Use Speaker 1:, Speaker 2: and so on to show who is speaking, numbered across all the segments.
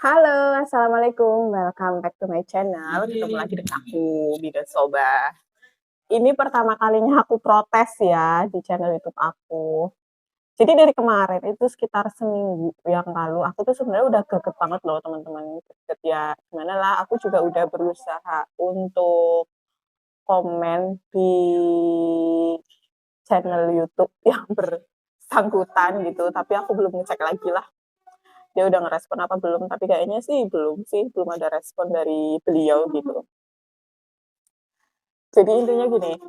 Speaker 1: Halo, assalamualaikum. Welcome back to my channel. Ketemu lagi dengan aku, Bida Soba. Ini pertama kalinya aku protes ya di channel YouTube aku. Jadi dari kemarin itu sekitar seminggu yang lalu, aku tuh sebenarnya udah greget banget loh teman-teman. Greget ya, gimana lah. Aku juga udah berusaha untuk komen di channel YouTube yang bersangkutan gitu, tapi aku belum ngecek lagi lah dia udah ngerespon apa belum, tapi kayaknya sih belum ada respon dari beliau gitu. Jadi intinya gini,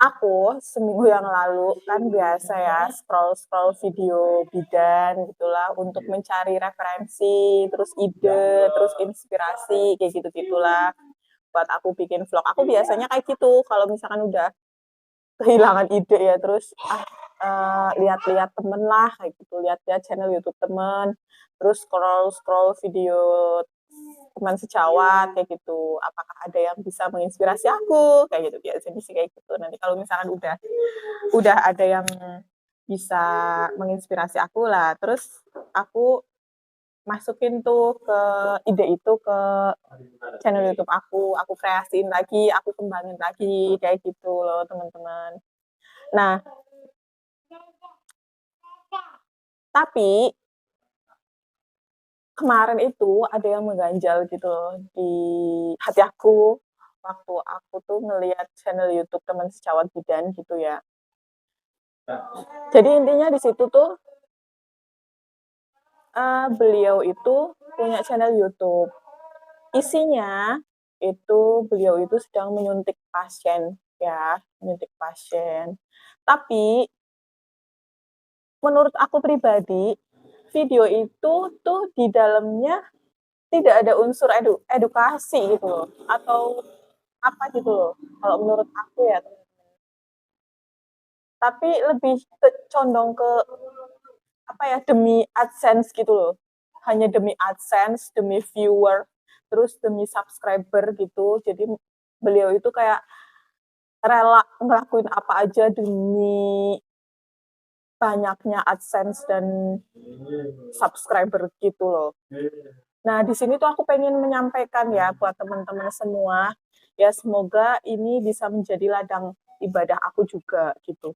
Speaker 1: aku seminggu yang lalu kan biasa ya scroll video bidan gitulah untuk mencari referensi, terus ide, terus inspirasi kayak gitu-gitulah buat aku bikin vlog. Aku biasanya kayak gitu kalau misalkan udah kehilangan ide ya, terus lihat-lihat temen lah kayak gitu, lihat-lihat channel YouTube temen, terus scroll video teman sejawat kayak gitu, apakah ada yang bisa menginspirasi aku kayak gitu, biasanya sih kayak gitu. Nanti kalau misalkan udah ada yang bisa menginspirasi aku lah, terus aku masukin tuh ke ide itu ke channel YouTube aku kreasiin lagi, aku kembangin lagi kayak gitu loh teman-teman. Nah, tapi kemarin itu ada yang mengganjal gitu loh di hati aku, waktu aku tuh ngelihat channel YouTube teman sejawat bidan gitu ya. Jadi intinya di situ tuh beliau itu punya channel YouTube. Isinya itu beliau itu sedang menyuntik pasien ya, menyuntik pasien. Tapi menurut aku pribadi, video itu tuh di dalamnya tidak ada unsur edukasi gitu loh, atau apa gitu loh, kalau menurut aku ya. Tapi lebih condong ke apa ya, demi AdSense gitu loh. Hanya demi AdSense, demi viewer, terus demi subscriber gitu. Jadi beliau itu kayak rela ngelakuin apa aja demi banyaknya AdSense dan subscriber gitu loh. Nah, di sini tuh aku pengen menyampaikan ya buat teman-teman semua, ya semoga ini bisa menjadi ladang ibadah aku juga gitu.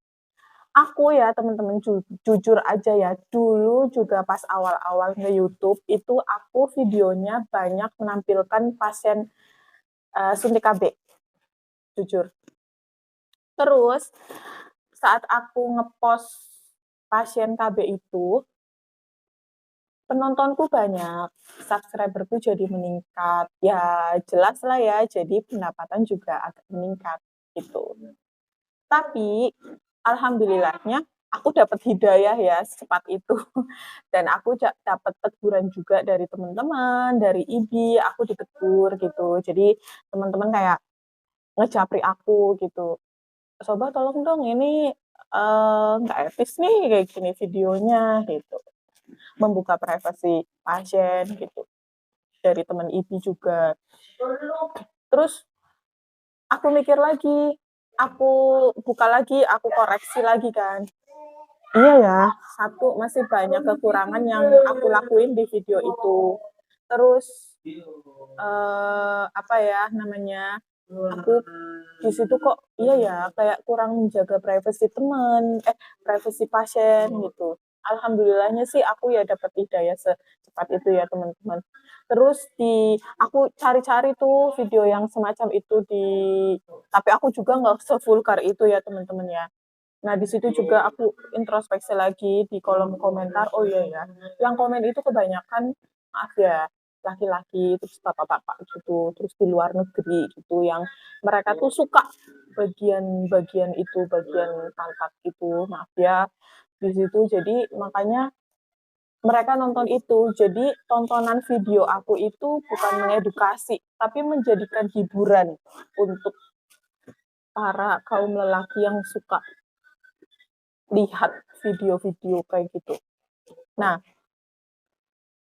Speaker 1: Aku ya teman-teman jujur aja ya, dulu juga pas awal-awal nge-YouTube itu aku videonya banyak menampilkan pasien suntik KB, jujur. Terus saat aku ngepost pasien KB itu, penontonku banyak, subscriberku jadi meningkat. Ya jelas lah ya, jadi pendapatan juga agak meningkat gitu. Tapi alhamdulillahnya aku dapat hidayah ya secepat itu. Dan aku dapat teguran juga dari teman-teman, dari IBI, aku ditegur gitu. Jadi teman-teman kayak ngejapri aku gitu. Soba tolong dong ini nggak etis nih kayak gini videonya gitu. Membuka privasi pasien gitu. Dari teman IBI juga. Terus aku mikir lagi, aku buka lagi, aku koreksi lagi kan. Iya ya, satu masih banyak kekurangan yang aku lakuin di video itu. Terus apa ya namanya? Aku di situ kok iya ya kayak kurang menjaga privasi teman, privasi pasien gitu. Alhamdulillahnya sih aku ya dapat hidayah secepat itu ya teman-teman. Terus aku cari-cari tuh video yang semacam itu tapi aku juga nggak sevulgar itu ya teman-teman ya. Nah, di situ juga aku introspeksi lagi di kolom komentar, oh iya ya, yang komen itu kebanyakan, maaf ya, laki-laki, terus bapak-bapak gitu, terus di luar negeri gitu, yang mereka tuh suka bagian-bagian itu, bagian pantat itu, maaf ya, di situ. Jadi makanya mereka nonton itu. Jadi tontonan video aku itu bukan mengedukasi, tapi menjadikan hiburan untuk para kaum lelaki yang suka lihat video-video kayak gitu. Nah,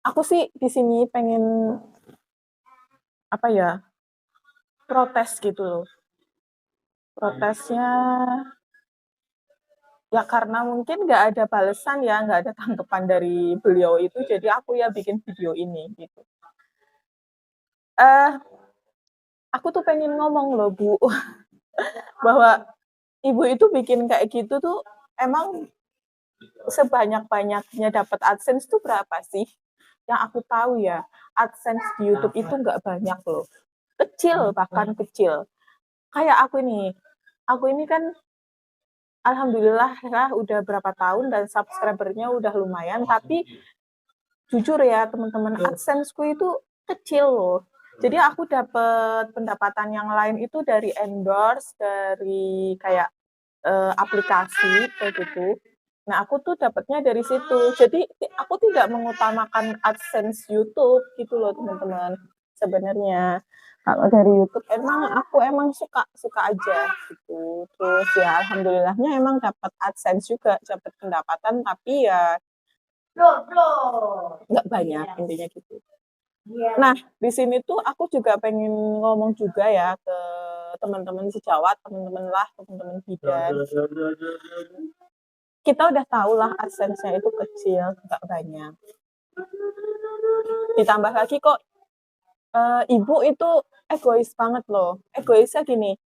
Speaker 1: aku sih di sini pengen apa ya, protes gitu loh. Protesnya ya karena mungkin nggak ada balasan ya, nggak ada tanggapan dari beliau itu, jadi aku ya bikin video ini gitu. Eh, aku tuh pengen ngomong loh, Bu, bahwa Ibu itu bikin kayak gitu tuh emang sebanyak-banyaknya dapat AdSense tuh berapa sih? Yang aku tahu ya, AdSense di YouTube itu nggak banyak loh. Kecil, bahkan kecil. Kayak aku ini kan alhamdulillah ya udah berapa tahun dan subscribernya udah lumayan, tapi jujur ya teman-teman, AdSense-ku itu kecil loh. Jadi aku dapat pendapatan yang lain itu dari endorse, dari kayak aplikasi kayak gitu. Nah, aku tuh dapatnya dari situ. Jadi aku tidak mengutamakan AdSense YouTube gitu loh, teman-teman. Sebenarnya kalau dari YouTube emang suka suka aja gitu. Terus ya alhamdulillahnya emang dapat AdSense juga, dapat pendapatan tapi ya nggak banyak intinya gitu. Nah, di sini tuh aku juga pengen ngomong juga ya ke teman-teman sejawat, teman-teman lah, teman-teman bidan. Kita udah tahu lah AdSense-nya itu kecil, nggak banyak. Ditambah lagi kok ibu itu egois banget loh. Egoisnya gini,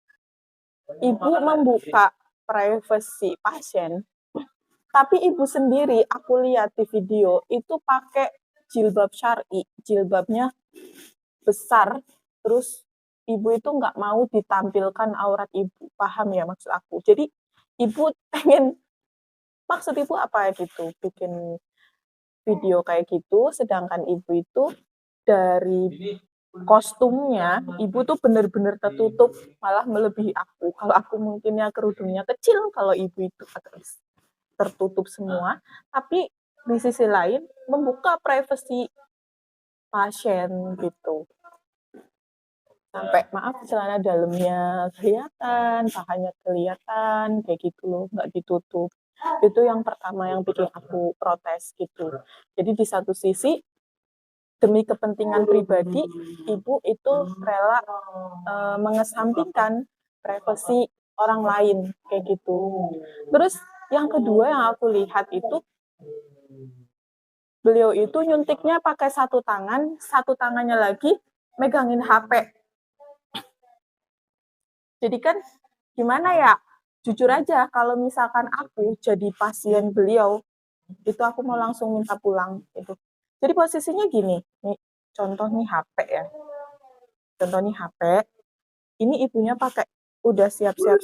Speaker 1: ibu membuka privasi pasien, tapi ibu sendiri aku lihat di video itu pakai jilbab syar'i, jilbabnya besar, terus ibu itu nggak mau ditampilkan aurat ibu, paham ya maksud aku. Jadi ibu pengen, maksud ibu apa gitu, bikin video kayak gitu, sedangkan ibu itu dari kostumnya, ibu tuh bener-bener tertutup, malah melebihi aku. Kalau aku mungkinnya kerudungnya kecil, kalau ibu itu agak tertutup semua, tapi di sisi lain membuka privasi pasien gitu. Sampai maaf celana dalamnya kelihatan, pahanya kelihatan, kayak gitu loh, nggak ditutup. Itu yang pertama yang bikin aku protes gitu. Jadi di satu sisi demi kepentingan pribadi, ibu itu rela mengesampingkan privasi orang lain kayak gitu. Terus yang kedua yang aku lihat itu beliau itu nyuntiknya pakai satu tangan, satu tangannya lagi megangin HP. Jadi kan gimana ya? Jujur aja kalau misalkan aku jadi pasien beliau, itu aku mau langsung minta pulang itu. Jadi posisinya gini, nih contoh nih HP ya. Contoh nih HP, ini ibunya pakai udah siap-siap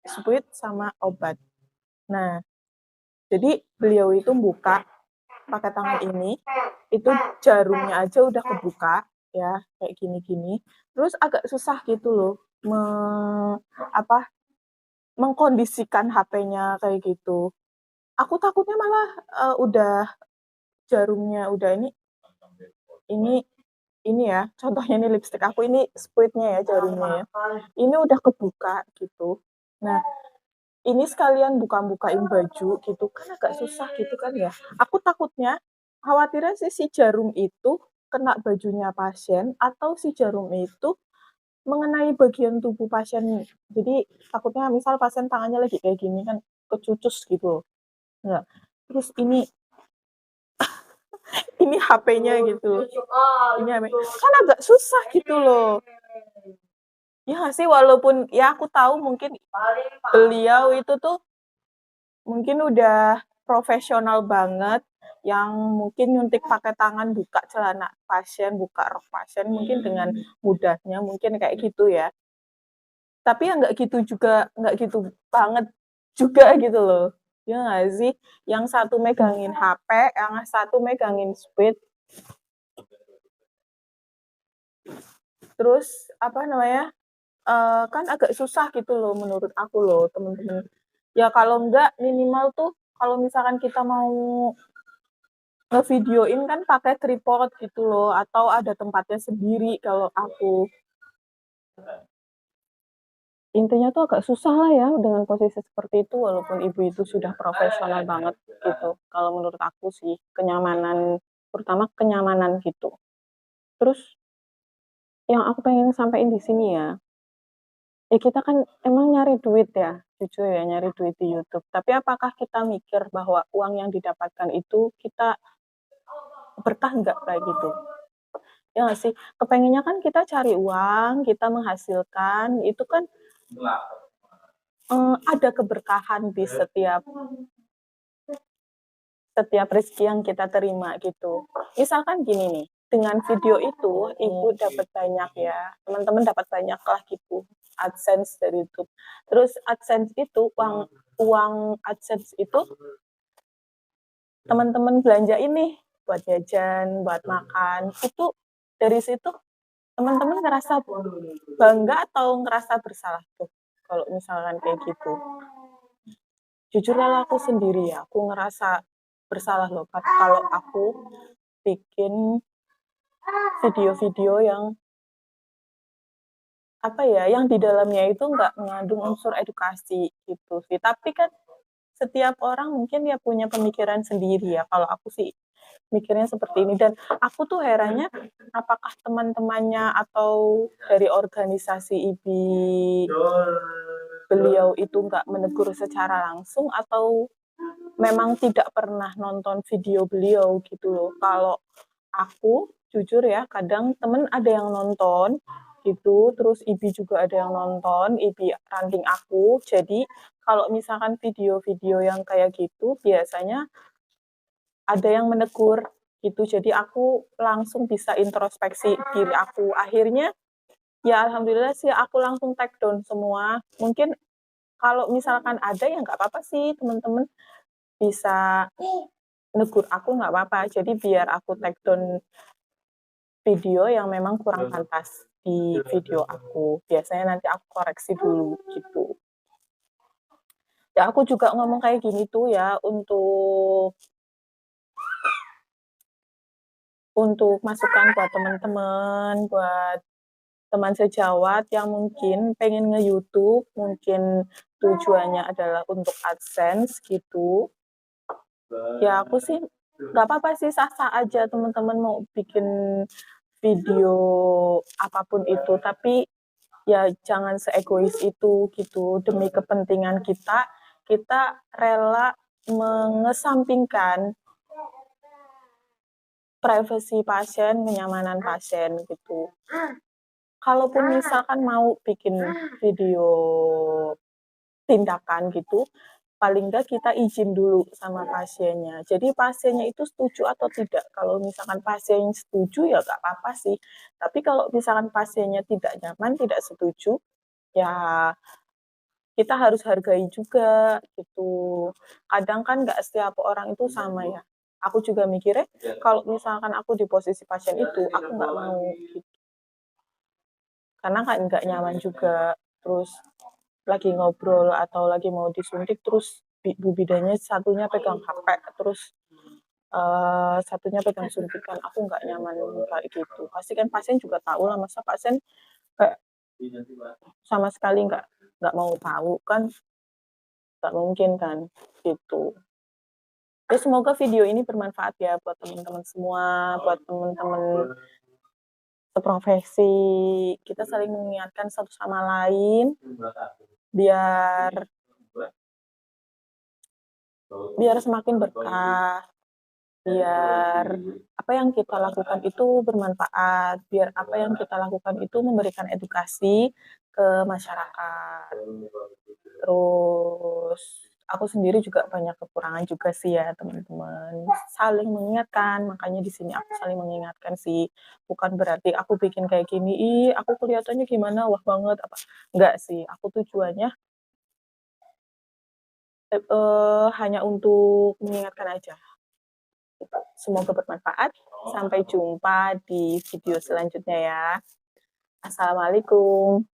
Speaker 1: spuit sama obat. Nah, jadi beliau itu buka pakai tangan ini, itu jarumnya aja udah kebuka ya, kayak gini-gini. Terus agak susah gitu loh apa mengkondisikan HP-nya kayak gitu. Aku takutnya malah udah jarumnya udah ini ya, contohnya ini lipstick aku ini spuitnya ya jarumnya ya. Ini udah kebuka gitu. Nah, ini sekalian buka-bukain baju gitu kan agak susah gitu kan ya. Aku takutnya khawatirnya sih si jarum itu kena bajunya pasien atau si jarum itu mengenai bagian tubuh pasien. Jadi takutnya misal pasien tangannya lagi kayak gini kan kecucus gitu. Enggak. Terus ini HP-nya gitu. Ini HP. Kan agak susah gitu loh. Ya nggak sih, walaupun ya aku tahu mungkin beliau itu tuh mungkin udah profesional banget, yang mungkin nyuntik pakai tangan, buka celana pasien, buka rok pasien mungkin dengan mudahnya, mungkin kayak gitu ya. Tapi ya nggak gitu juga, nggak gitu banget juga gitu loh. Ya nggak sih? Yang satu megangin HP, yang satu megangin speed, terus apa namanya, kan agak susah gitu loh menurut aku loh temen-temen. Ya kalau enggak minimal tuh kalau misalkan kita mau ngevideoin kan pakai tripod gitu loh atau ada tempatnya sendiri kalau aku. Intinya tuh agak susah lah ya dengan posisi seperti itu walaupun ibu itu sudah profesional banget gitu. Kalau menurut aku sih kenyamanan, terutama kenyamanan gitu. Terus yang aku pengen sampaikan di sini ya, ya kita kan emang nyari duit ya, jujur ya nyari duit di YouTube. Tapi apakah kita mikir bahwa uang yang didapatkan itu kita berkah nggak kayak gitu? Ya nggak sih? Kepengennya kan kita cari uang, kita menghasilkan, itu kan, ada keberkahan di setiap rezeki yang kita terima gitu. Misalkan gini nih, dengan video itu ibu dapat banyak ya, teman-teman dapat banyak lah gitu AdSense dari YouTube. Terus AdSense itu uang uang AdSense itu teman-teman belanja ini buat jajan, buat makan, itu dari situ teman-teman ngerasa bangga atau ngerasa bersalah tuh kalau misalkan kayak gitu? Jujur kalau aku sendiri ya, aku ngerasa bersalah loh kalau aku bikin video-video yang apa ya, yang di dalamnya itu nggak mengandung unsur edukasi gitu sih. Tapi kan setiap orang mungkin ya punya pemikiran sendiri ya. Kalau aku sih mikirnya seperti ini dan aku tuh herannya apakah teman-temannya atau dari organisasi IBI beliau itu nggak menegur secara langsung atau memang tidak pernah nonton video beliau gitu loh. Kalau aku jujur ya, kadang temen ada yang nonton gitu, terus IBI juga ada yang nonton, IBI ranting aku. Jadi kalau misalkan video-video yang kayak gitu, biasanya ada yang menegur gitu. Jadi aku langsung bisa introspeksi diri aku. Akhirnya ya alhamdulillah sih aku langsung take down semua. Mungkin kalau misalkan ada ya nggak apa-apa sih teman-teman bisa negur aku nggak apa-apa. Jadi biar aku take down video yang memang kurang pantas di video aku. Biasanya nanti aku koreksi dulu gitu. Ya aku juga ngomong kayak gini tuh ya untuk masukan buat teman-teman, buat teman sejawat yang mungkin pengen nge-YouTube, mungkin tujuannya adalah untuk AdSense gitu. Ya aku sih nggak apa-apa sih, sah-sah aja teman-teman mau bikin video apapun itu, tapi ya jangan seegois itu gitu. Demi kepentingan kita, kita rela mengesampingkan privasi pasien, kenyamanan pasien gitu. Kalaupun misalkan mau bikin video tindakan gitu, paling nggak kita izin dulu sama pasiennya. Jadi pasiennya itu setuju atau tidak. Kalau misalkan pasien setuju ya nggak apa-apa sih. Tapi kalau misalkan pasiennya tidak nyaman, tidak setuju, ya kita harus hargai juga gitu. Kadang kan nggak setiap orang itu sama ya. Aku juga mikirnya kalau misalkan aku di posisi pasien itu, aku nggak mau gitu. Karena kan nggak nyaman juga. Terus lagi ngobrol atau lagi mau disuntik terus bu bidannya satunya pegang HP terus satunya pegang suntikan, aku nggak nyaman kayak gitu. Pasti kan pasien juga tahu lah, masa pasien kayak sama sekali nggak mau tahu kan, nggak mungkin kan gitu. Ya semoga video ini bermanfaat ya buat teman-teman semua, buat teman-teman seprofesi. Kita saling mengingatkan satu sama lain biar biar semakin berkah, biar apa yang kita lakukan itu bermanfaat, biar apa yang kita lakukan itu memberikan edukasi ke masyarakat. Terus aku sendiri juga banyak kekurangan juga sih ya teman-teman. Saling mengingatkan, makanya di sini aku saling mengingatkan sih. Bukan berarti aku bikin kayak gini, ih aku kelihatannya gimana, wah banget apa. Enggak sih, aku tujuannya hanya untuk mengingatkan aja. Semoga bermanfaat. Sampai jumpa di video selanjutnya ya. Assalamualaikum.